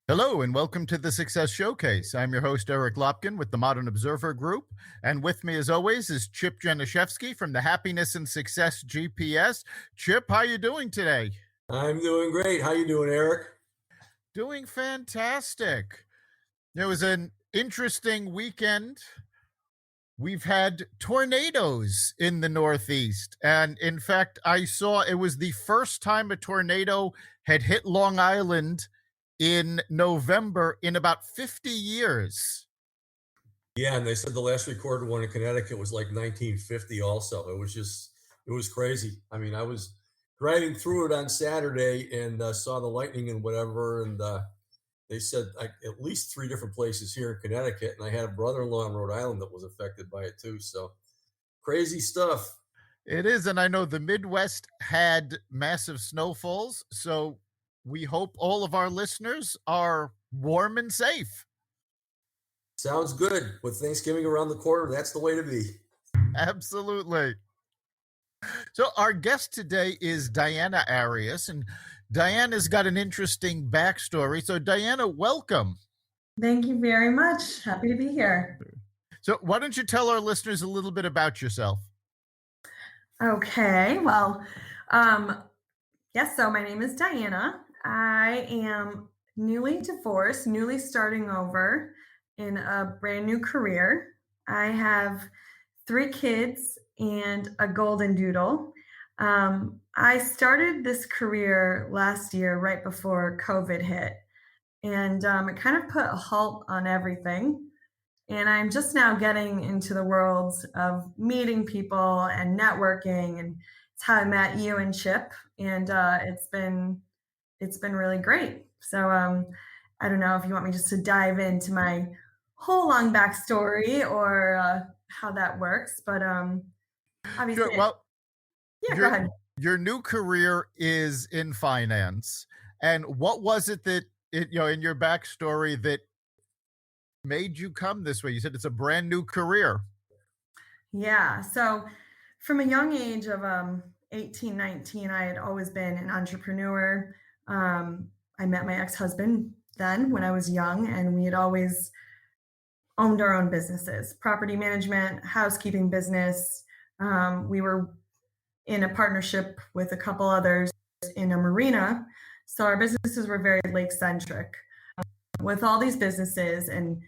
Hello and welcome to the Success Showcase. I'm your host, Eric Lopkin with the Modern Observer Group. And with me, as always, is Chip Janiszewski from the Happiness and Success GPS. Chip, how you doing today? I'm doing great. How you doing, Eric? Doing fantastic. It was an interesting weekend. We've had tornadoes in the Northeast. And in fact, I saw it was the first time a tornado had hit Long Island in November in about 50 years. Yeah, and they said the last recorded one in Connecticut was like 1950 also. It was crazy. I mean, I was driving through it on Saturday and saw the lightning and whatever. And they said at least three different places here in Connecticut. And I had a brother-in-law in Rhode Island that was affected by it too. So crazy stuff. It is. And I know the Midwest had massive snowfalls. So we hope all of our listeners are warm and safe. Sounds good. With Thanksgiving around the corner, that's the way to be. Absolutely. So our guest today is Diana Arias, and Diana's got an interesting backstory. So, Diana, welcome. Thank you very much. Happy to be here. So, why don't you tell our listeners a little bit about yourself? Okay, well, yes, so my name is Diana. I am newly divorced, newly starting over in a brand new career. I have 3 kids and a golden doodle. I started this career last year, right before COVID hit, and it kind of put a halt on everything. And I'm just now getting into the world of meeting people and networking, and it's how I met you and Chip, and it's been really great. So I don't know if you want me just to dive into my whole long backstory or how that works, but Sure. obviously, Well, yeah, go your ahead. your new career is in finance, and what was it that in your backstory that made you come this way? You said it's a brand new career. Yeah. So from a young age of 18, 19, I had always been an entrepreneur. I met my ex-husband then when I was young, and we had always owned our own businesses, property management, housekeeping business. We were in a partnership with a couple others in a marina. So our businesses were very lake centric. With all these businesses and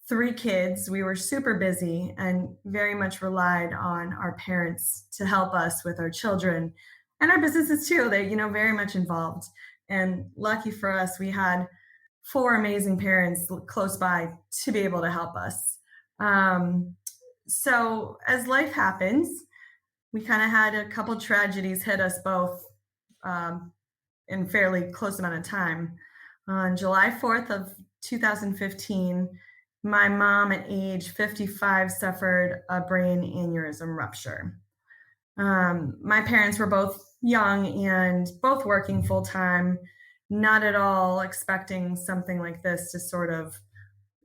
3 kids, we were super busy and very much relied on our parents to help us with our children and our businesses too. They, very much involved. And lucky for us, we had 4 amazing parents close by to be able to help us. So as life happens, we kind of had a couple tragedies hit us both in fairly close amount of time. On July 4th of 2015, my mom at age 55 suffered a brain aneurysm rupture. My parents were both young and both working full time, not at all expecting something like this to sort of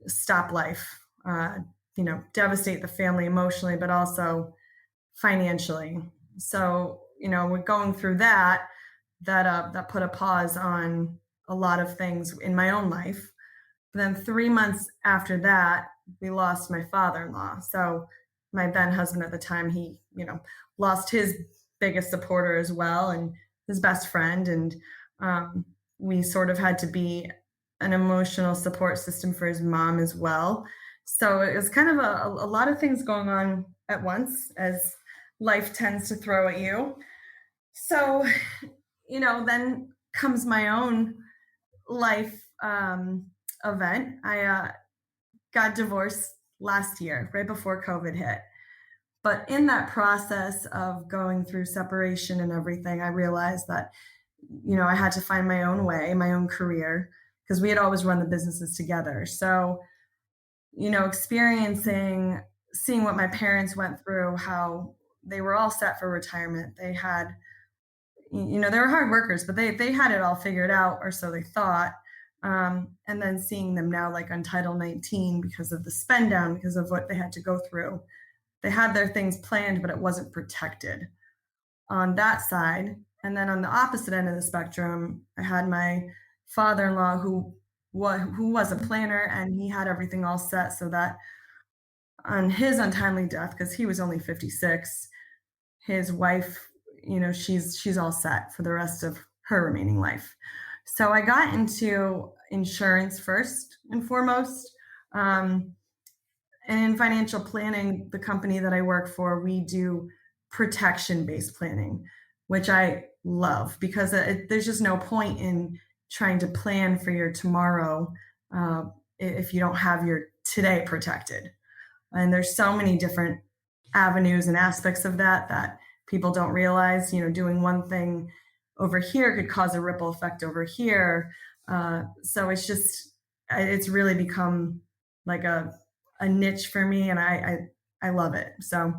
stop life, devastate the family emotionally, but also financially. So, we're going through that put a pause on a lot of things in my own life. But then 3 months after that, we lost my father-in-law. So my then husband at the time, he, lost his biggest supporter as well and his best friend. And we sort of had to be an emotional support system for his mom as well. So it was kind of a lot of things going on at once, as life tends to throw at you. So, then comes my own life event. I got divorced last year, right before COVID hit. But in that process of going through separation and everything, I realized that, I had to find my own way, my own career, because we had always run the businesses together. So, seeing what my parents went through, how they were all set for retirement. They had, they were hard workers, but they had it all figured out, or so they thought. And then seeing them now like on Title 19 because of the spend down, because of what they had to go through. They had their things planned, but it wasn't protected on that side. And then on the opposite end of the spectrum, I had my father-in-law who who was a planner, and he had everything all set so that on his untimely death, because he was only 56, his wife, she's all set for the rest of her remaining life. So I got into insurance first and foremost. And in financial planning, the company that I work for, we do protection-based planning, which I love because there's just no point in trying to plan for your tomorrow if you don't have your today protected. And there's so many different avenues and aspects of that people don't realize. Doing one thing over here could cause a ripple effect over here. So it's really become like a niche for me, and I love it. So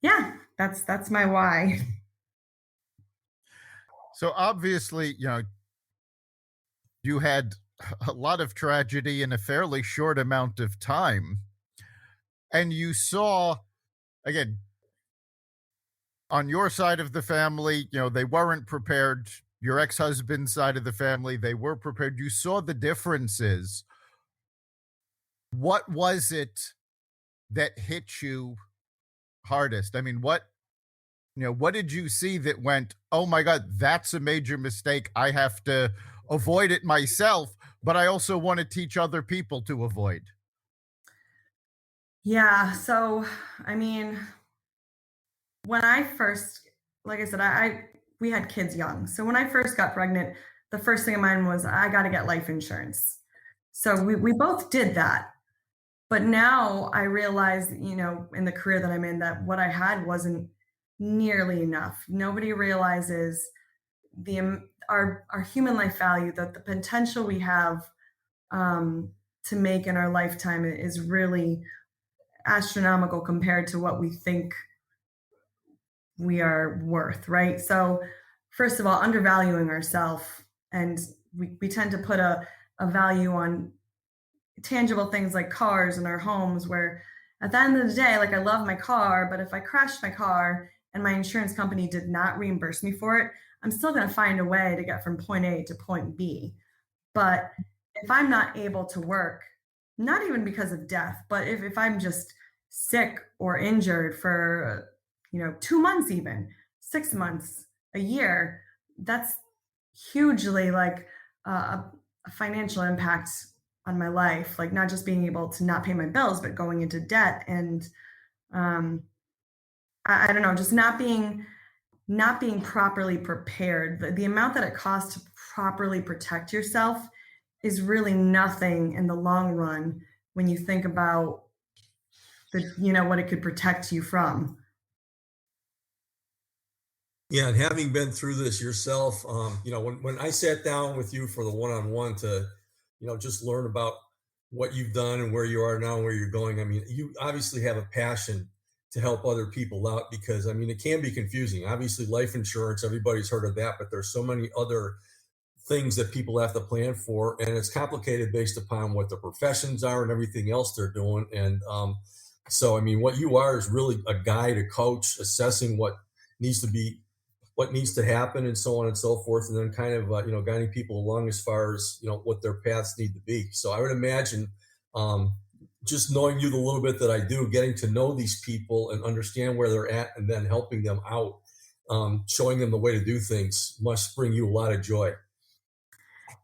yeah, that's my why. So obviously, you had a lot of tragedy in a fairly short amount of time. And you saw, again, on your side of the family, they weren't prepared. Your ex-husband's side of the family, they were prepared. You saw the differences. What was it that hit you hardest? I mean, what did you see that went, oh my God, that's a major mistake. I have to avoid it myself, but I also want to teach other people to avoid? Yeah. So, I mean, when I first, like I said, we had kids young. So when I first got pregnant, the first thing in mind was I got to get life insurance. So we both did that. But now I realize, in the career that I'm in, that what I had wasn't nearly enough. Nobody realizes our human life value, that the potential we have to make in our lifetime is really astronomical compared to what we think we are worth, right? So, first of all, undervaluing ourselves, and we tend to put a value on tangible things like cars and our homes, where at the end of the day, like, I love my car, but if I crashed my car and my insurance company did not reimburse me for it, I'm still going to find a way to get from point A to point B. But if I'm not able to work, not even because of death, but if I'm just sick or injured for 2 months, even 6 months, a year, that's hugely like a financial impact on my life, like not just being able to not pay my bills, but going into debt. And um, I don't know, just not being properly prepared. The amount that it costs to properly protect yourself is really nothing in the long run when you think about what it could protect you from. Yeah, and having been through this yourself, when I sat down with you for the one-on-one to, just learn about what you've done and where you are now and where you're going. I mean, you obviously have a passion to help other people out because, I mean, it can be confusing. Obviously, life insurance, everybody's heard of that, but there's so many other things that people have to plan for, and it's complicated based upon what their professions are and everything else they're doing. And so, I mean, what you are is really a guide, a coach, assessing needs to be what needs to happen and so on and so forth, and then kind of guiding people along as far as what their paths need to be. So I would imagine just knowing you the little bit that I do, getting to know these people and understand where they're at, and then helping them out, showing them the way to do things must bring you a lot of joy.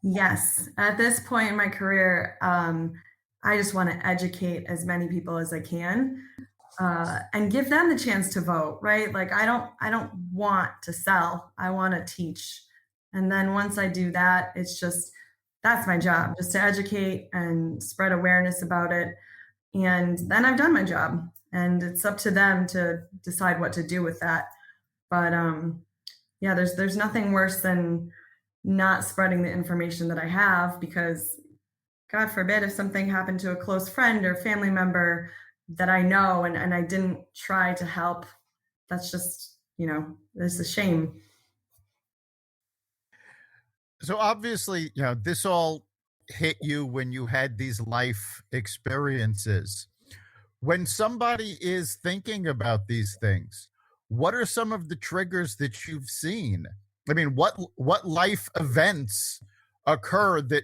Yes, at this point in my career, I just want to educate as many people as I can, and give them the chance to vote. Right? Like I don't want to sell. I want to teach, and then once I do that, that's my job, just to educate and spread awareness about it. And then I've done my job, and it's up to them to decide what to do with that. But yeah, there's nothing worse than not spreading the information that I have, because God forbid if something happened to a close friend or family member that I know, and I didn't try to help. That's just, it's a shame. So obviously, this all hit you when you had these life experiences. When somebody is thinking about these things, what are some of the triggers that you've seen? I mean, what life events occur that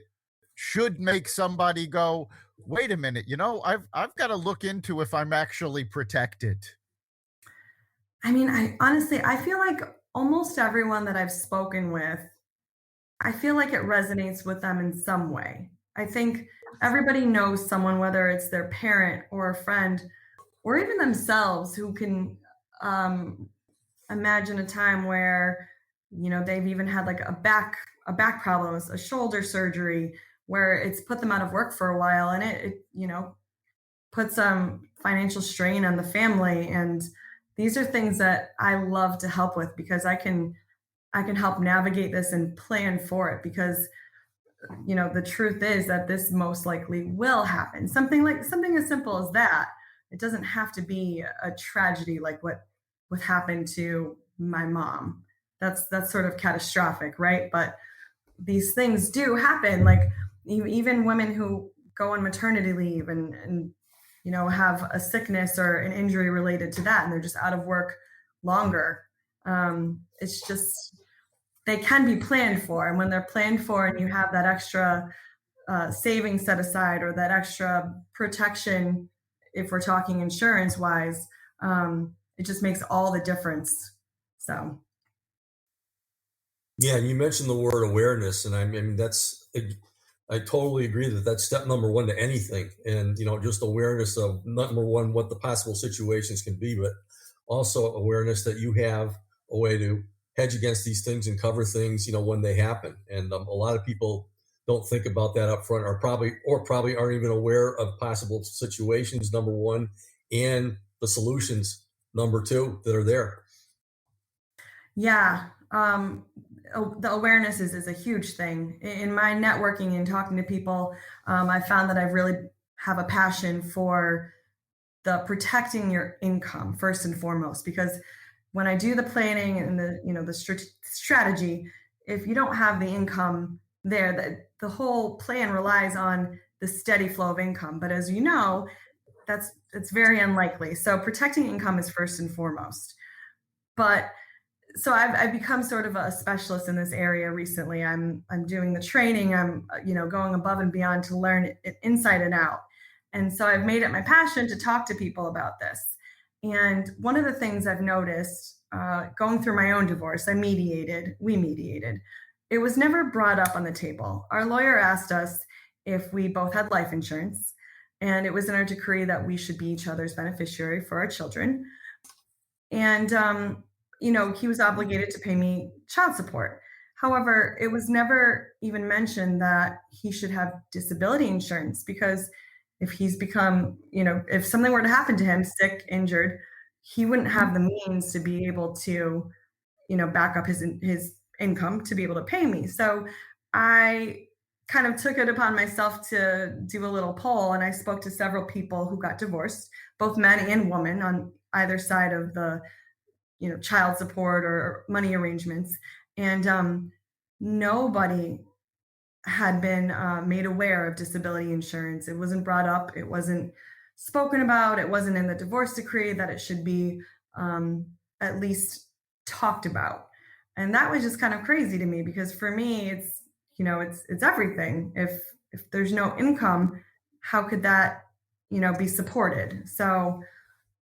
should make somebody go, wait a minute, I've got to look into if I'm actually protected? I mean, I honestly, I feel like almost everyone that I've spoken with, I feel like it resonates with them in some way. I think everybody knows someone, whether it's their parent or a friend or even themselves, who can um, imagine a time where they've even had like a back problem, a shoulder surgery, where it's put them out of work for a while, and it put some financial strain on the family. And these are things that I love to help with, because I can help navigate this and plan for it, because the truth is that this most likely will happen. Something as simple as that. It doesn't have to be a tragedy like what happened to my mom. That's sort of catastrophic, right? But these things do happen. Like even women who go on maternity leave and have a sickness or an injury related to that, and they're just out of work longer. It's just, they can be planned for, and when they're planned for and you have that extra savings set aside, or that extra protection, if we're talking insurance wise, it just makes all the difference. So Yeah, and you mentioned the word awareness, and I mean I totally agree that that's step number one to anything, and just awareness of, number one, what the possible situations can be, but also awareness that you have a way to hedge against these things and cover things, when they happen. And a lot of people don't think about that up front, or probably aren't even aware of possible situations, number one, and the solutions, number two, that are there. yeah, the awareness is a huge thing in my networking and talking to people. I found that I really have a passion for the protecting your income first and foremost, because when I do the planning and the strategy, if you don't have the income there, the whole plan relies on the steady flow of income. But as you know, that's very unlikely. So protecting income is first and foremost. But so I've become sort of a specialist in this area recently. I'm doing the training. I'm going above and beyond to learn it inside and out. And so I've made it my passion to talk to people about this. And one of the things I've noticed, going through my own divorce, we mediated. It was never brought up on the table. Our lawyer asked us if we both had life insurance, and it was in our decree that we should be each other's beneficiary for our children. And he was obligated to pay me child support. However, it was never even mentioned that he should have disability insurance, because if something were to happen to him, sick, injured, he wouldn't have the means to be able to, back up his income to be able to pay me. So I kind of took it upon myself to do a little poll, and I spoke to several people who got divorced, both men and women, on either side of the child support or money arrangements. And nobody had been made aware of disability insurance. It wasn't brought up. It wasn't spoken about. It wasn't in the divorce decree that it should be at least talked about. And that was just kind of crazy to me, because for me, it's everything. If there's no income, how could that be supported? So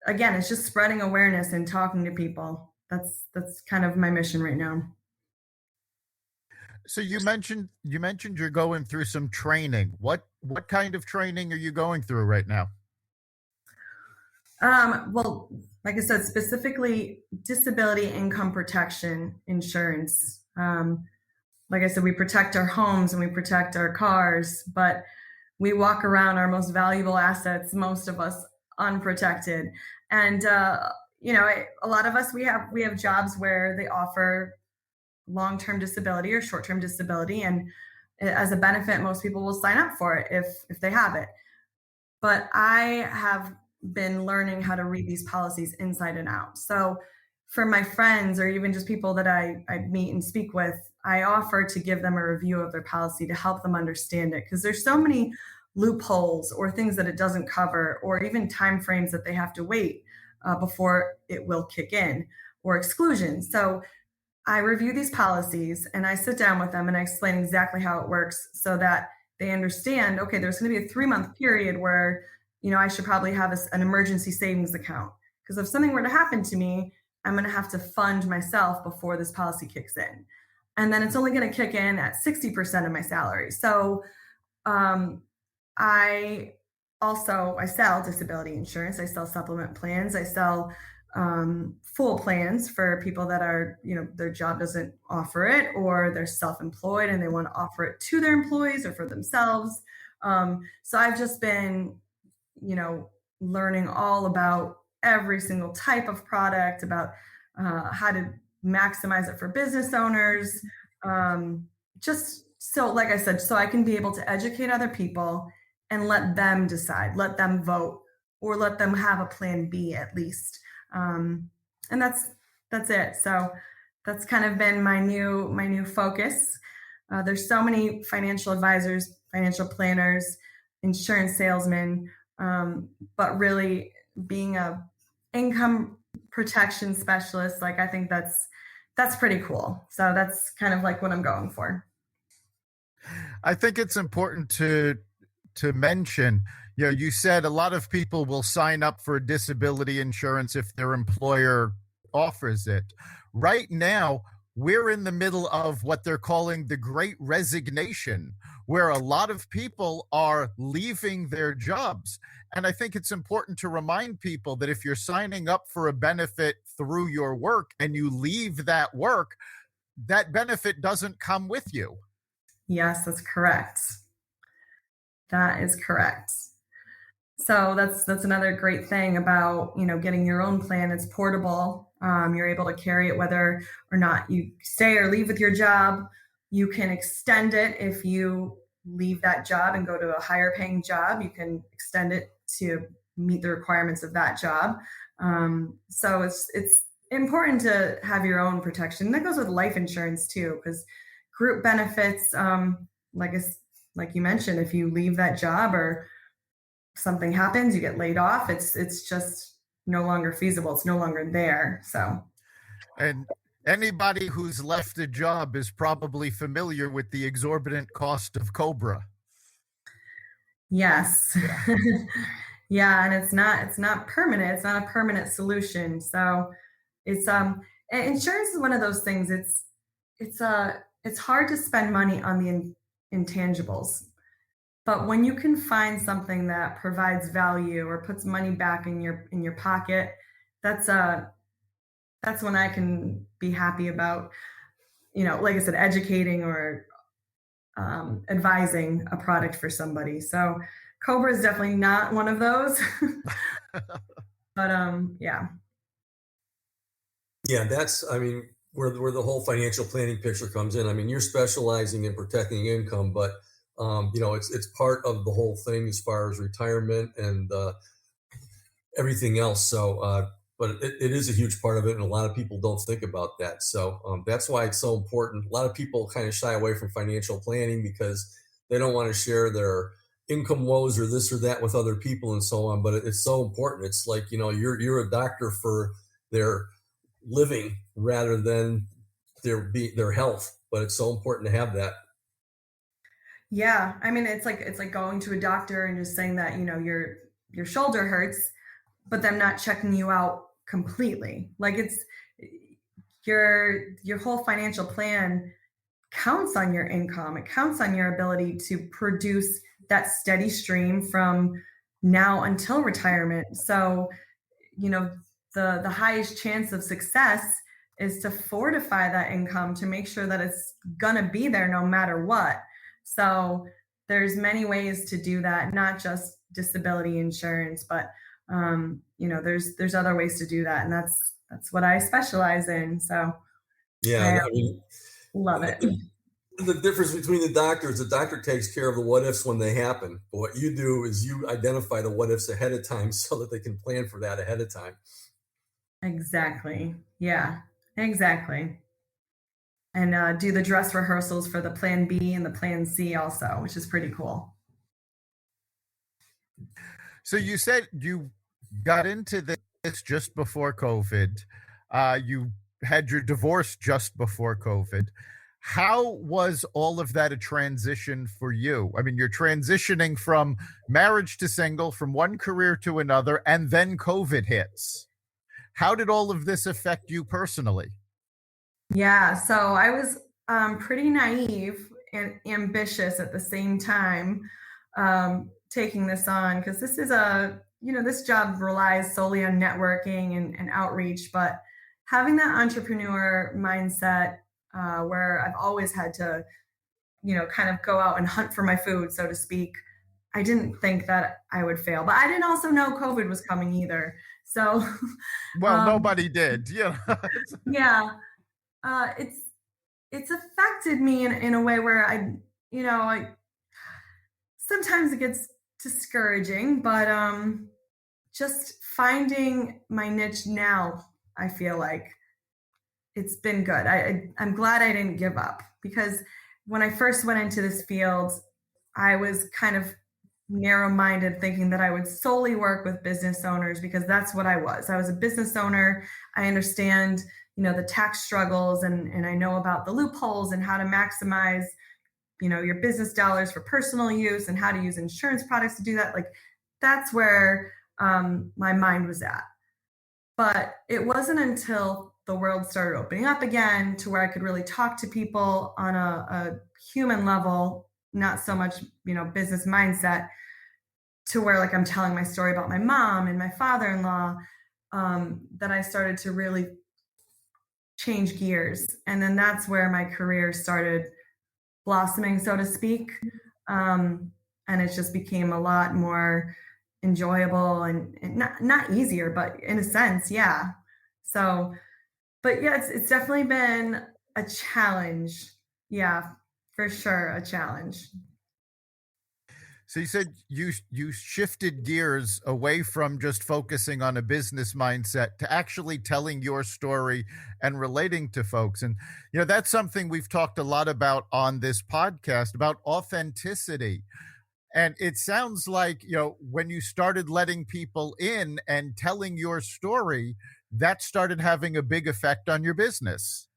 again, it's just spreading awareness and talking to people. That's kind of my mission right now. So you mentioned you're going through some training. What kind of training are you going through right now? Well, like I said, specifically disability income protection insurance. Like I said, we protect our homes and we protect our cars, but we walk around our most valuable assets, most of us, unprotected. And a lot of us, we have jobs where they offer long-term disability or short-term disability, and as a benefit, most people will sign up for it if they have it. But I have been learning how to read these policies inside and out. So for my friends, or even just people that I meet and speak with, I offer to give them a review of their policy to help them understand it, because there's so many loopholes or things that it doesn't cover, or even time frames that they have to wait before it will kick in, or exclusions. So I review these policies and I sit down with them and I explain exactly how it works, so that they understand, okay, there's going to be a 3-month period where, I should probably have an emergency savings account. Because if something were to happen to me, I'm going to have to fund myself before this policy kicks in. And then it's only going to kick in at 60% of my salary. So um, I I sell disability insurance. I sell supplement plans. I sell full plans for people that are, their job doesn't offer it, or they're self-employed and they want to offer it to their employees or for themselves. So I've just been, you know, learning all about every single type of product, about how to maximize it for business owners. Just so, like I said, so I can be able to educate other people and let them decide, let them vote, or let them have a plan B at least. Um, and that's it. So that's kind of been my new focus. There's so many financial advisors, financial planners, insurance salesmen, but really being a income protection specialist, like I think that's pretty cool. So that's kind of like what I'm going for. I think it's important to mention, you said a lot of people will sign up for disability insurance if their employer offers it. Right now, we're in the middle of what they're calling the Great Resignation, where a lot of people are leaving their jobs. And I think it's important to remind people that if you're signing up for a benefit through your work and you leave that work, that benefit doesn't come with you. Yes, that's correct. That is correct. So that's another great thing about, getting your own plan. It's portable. You're able to carry it whether or not you stay or leave with your job. You can extend it if you leave that job and go to a higher paying job. You can extend it to meet the requirements of that job. So it's important to have your own protection. That goes with life insurance too, because group benefits, like you mentioned, if you leave that job or something happens, you get laid off, it's just no longer feasible. It's no longer there. So, And anybody who's left a job is probably familiar with the exorbitant cost of Cobra. yes. Yeah. Yeah, and it's not permanent. It's not a permanent solution. So it's insurance is one of those things. It's hard to spend money on the intangibles. But when you can find something that provides value or puts money back in your pocket, that's that's when I can be happy about, like I said, educating or advising a product for somebody. So Cobra is definitely not one of those. But yeah. Yeah, that's, I mean, where the whole financial planning picture comes in. I mean, you're specializing in protecting income, but it's part of the whole thing as far as retirement and everything else. So, but it is a huge part of it, and a lot of people don't think about that. So that's why it's so important. A lot of people kind of shy away from financial planning because they don't want to share their income woes or this or that with other people and so on. But it's so important. It's like, you're a doctor for their living rather than their health. But it's so important to have that. Yeah, I mean, it's like going to a doctor and just saying that, your shoulder hurts, but them not checking you out completely. Like it's your whole financial plan counts on your income. It counts on your ability to produce that steady stream from now until retirement. So, you know, the highest chance of success is to fortify that income to make sure that it's gonna be there no matter what. So there's many ways to do that, not just disability insurance, but there's other ways to do that, and that's what I specialize in. So Yeah, I I mean, love it. the difference between the doctor takes care of the what ifs when they happen. But what you do is you identify the what ifs ahead of time so that they can plan for that ahead of time. Exactly. Yeah, exactly. And do the dress rehearsals for the plan B and the plan C also, which is pretty cool. So you said you got into this just before COVID. You had your divorce just before COVID. How was all of that a transition for you? I mean, you're transitioning from marriage to single, from one career to another, and then COVID hits. How did all of this affect you personally? Yeah, so I was pretty naive and ambitious at the same time, taking this on because this is this job relies solely on networking and outreach, but having that entrepreneur mindset where I've always had to, kind of go out and hunt for my food, so to speak. I didn't think that I would fail, but I didn't also know COVID was coming either. So, Well, um, nobody did. yeah, uh, it's it's affected me in a way where I sometimes it gets discouraging, but just finding my niche now, I feel like it's been good. I'm glad I didn't give up because when I first went into this field, I was kind of narrow minded, thinking that I would solely work with business owners because that's what I was. I was a business owner. I understand, the tax struggles and I know about the loopholes and how to maximize, your business dollars for personal use and how to use insurance products to do that. Like that's where my mind was at. But it wasn't until the world started opening up again to where I could really talk to people on a human level, not so much, business mindset, to where like I'm telling my story about my mom and my father-in-law, that I started to really change gears. And then that's where my career started blossoming, so to speak. And it just became a lot more enjoyable and not easier, but in a sense, yeah. So, but yeah, it's definitely been a challenge. Yeah, for sure, a challenge. So you said you shifted gears away from just focusing on a business mindset to actually telling your story and relating to folks. And that's something we've talked a lot about on this podcast about authenticity. And it sounds like, when you started letting people in and telling your story, that started having a big effect on your business.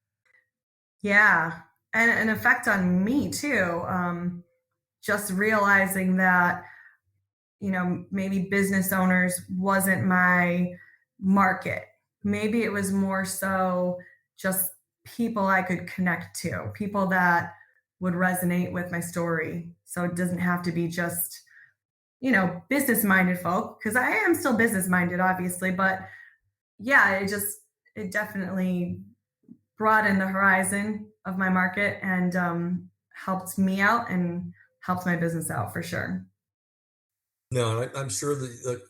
Yeah, and an effect on me too. Just realizing that maybe business owners wasn't my market. Maybe it was more so just people I could connect to, people that would resonate with my story. So it doesn't have to be just, business minded folk, because I am still business minded, obviously. But yeah, it definitely broadened the horizon of my market and helped me out and helped my business out for sure. No, I'm sure that,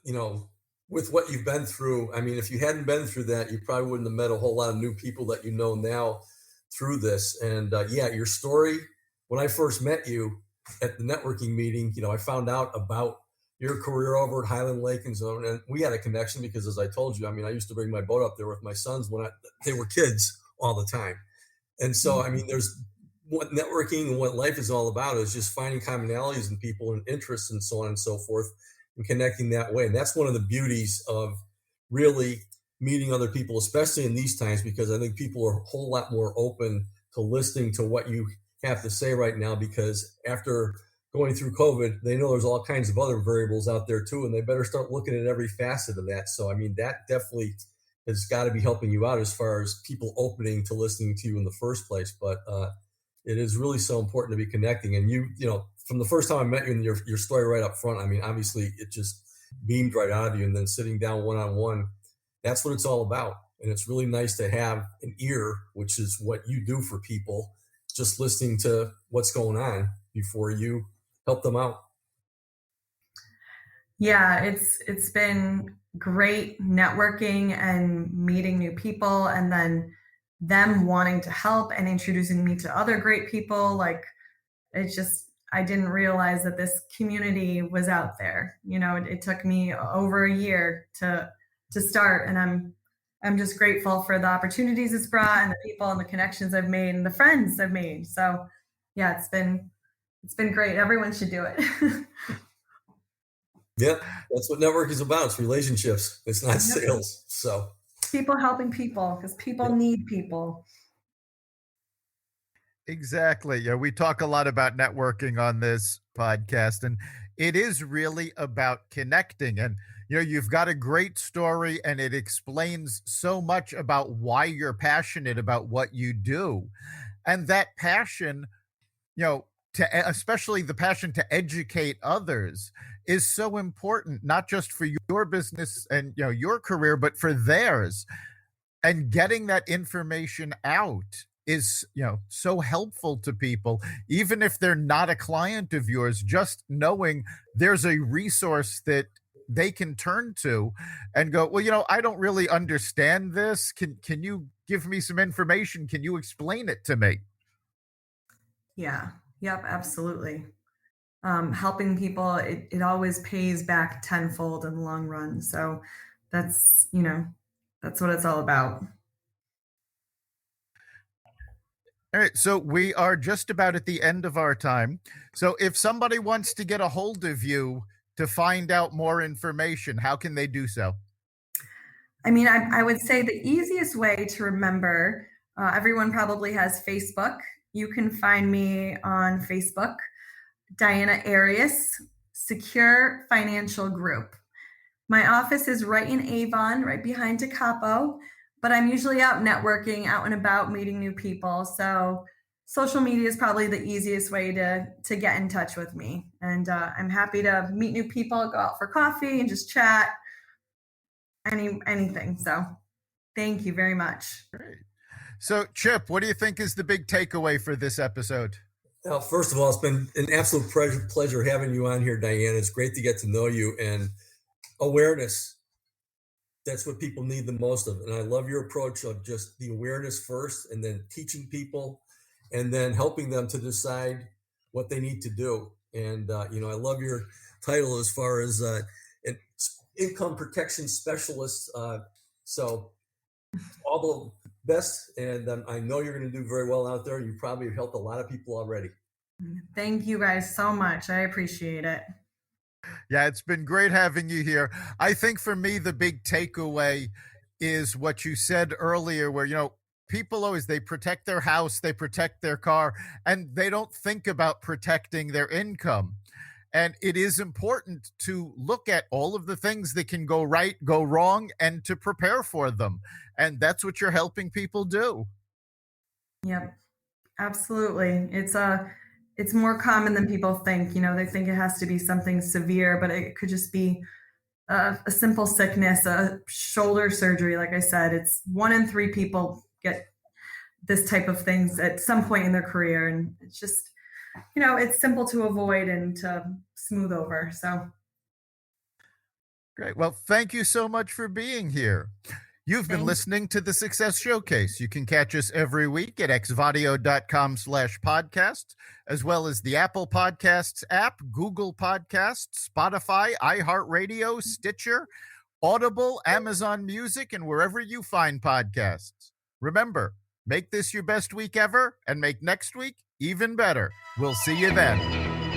with what you've been through, I mean, if you hadn't been through that, you probably wouldn't have met a whole lot of new people that you know now through this. And yeah, your story, when I first met you at the networking meeting, I found out about your career over at Highland Lake and Zone. And we had a connection because, as I told you, I mean, I used to bring my boat up there with my sons when they were kids all the time. And so, I mean, there's what networking and what life is all about is just finding commonalities in people and interests and so on and so forth and connecting that way. And that's one of the beauties of really meeting other people, especially in these times, because I think people are a whole lot more open to listening to what you have to say right now, because after going through COVID, they know there's all kinds of other variables out there too, and they better start looking at every facet of that. So, I mean, that definitely has got to be helping you out as far as people opening to listening to you in the first place. But it is really so important to be connecting. And from the first time I met you and your story right up front, I mean, obviously it just beamed right out of you. And then sitting down one on one, that's what it's all about. And it's really nice to have an ear, which is what you do for people, just listening to what's going on before you help them out. Yeah, it's been great networking and meeting new people and then them wanting to help and introducing me to other great people. Like it's just I didn't realize that this community was out there. It took me over a year to start, and I'm just grateful for the opportunities it's brought and the people and the connections I've made and the friends I've made. So yeah, it's been great. Everyone should do it. Yep, that's what network is about. It's relationships. It's not Yep. sales. So People helping people because people yep. need people. Exactly. Yeah, we talk a lot about networking on this podcast, and it is really about connecting. And you've got a great story, and it explains so much about why you're passionate about what you do. And that passion, you know, especially the passion to educate others is so important, not just for your business and your career, but for theirs. And getting that information out is so helpful to people, even if they're not a client of yours. Just knowing there's a resource that they can turn to and go, well, I don't really understand this. Can you give me some information? Can you explain it to me? Yeah. Yep. Absolutely. Helping people, it always pays back tenfold in the long run. So that's, that's what it's all about. All right, so we are just about at the end of our time. So if somebody wants to get a hold of you to find out more information, how can they do so? I mean, I would say the easiest way to remember, everyone probably has Facebook. You can find me on Facebook, Diana Arias, Secure Financial Group. My office is right in Avon, right behind Capo, but I'm usually out networking, out and about, meeting new people. So social media is probably the easiest way to get in touch with me. And I'm happy to meet new people, go out for coffee and just chat, anything. So thank you very much. Great. So Chip, what do you think is the big takeaway for this episode? Well, first of all, it's been an absolute pleasure having you on here, Diana. It's great to get to know you, and awareness. That's what people need the most of. And I love your approach of just the awareness first, and then teaching people, and then helping them to decide what they need to do. And, I love your title as far as an income protection specialist. So all the best. And I know you're going to do very well out there. You probably have helped a lot of people already. Thank you guys so much. I appreciate it. Yeah, it's been great having you here. I think for me, the big takeaway is what you said earlier, where, people always, they protect their house, they protect their car, and they don't think about protecting their income. And it is important to look at all of the things that can go right, go wrong, and to prepare for them. And that's what you're helping people do. Yep, absolutely. It's more common than people think. They think it has to be something severe, but it could just be a simple sickness, a shoulder surgery. Like I said, it's 1 in 3 people get this type of things at some point in their career. And it's just, it's simple to avoid and to smooth over. So Great. Well, thank you so much for being here. You've been listening to the Success Showcase. You can catch us every week at xvadio.com/podcast, as well as the Apple Podcasts app, Google Podcasts, Spotify, iHeartRadio, Stitcher, Audible, Amazon Music, and wherever you find podcasts. Remember, make this your best week ever and make next week even better. We'll see you then.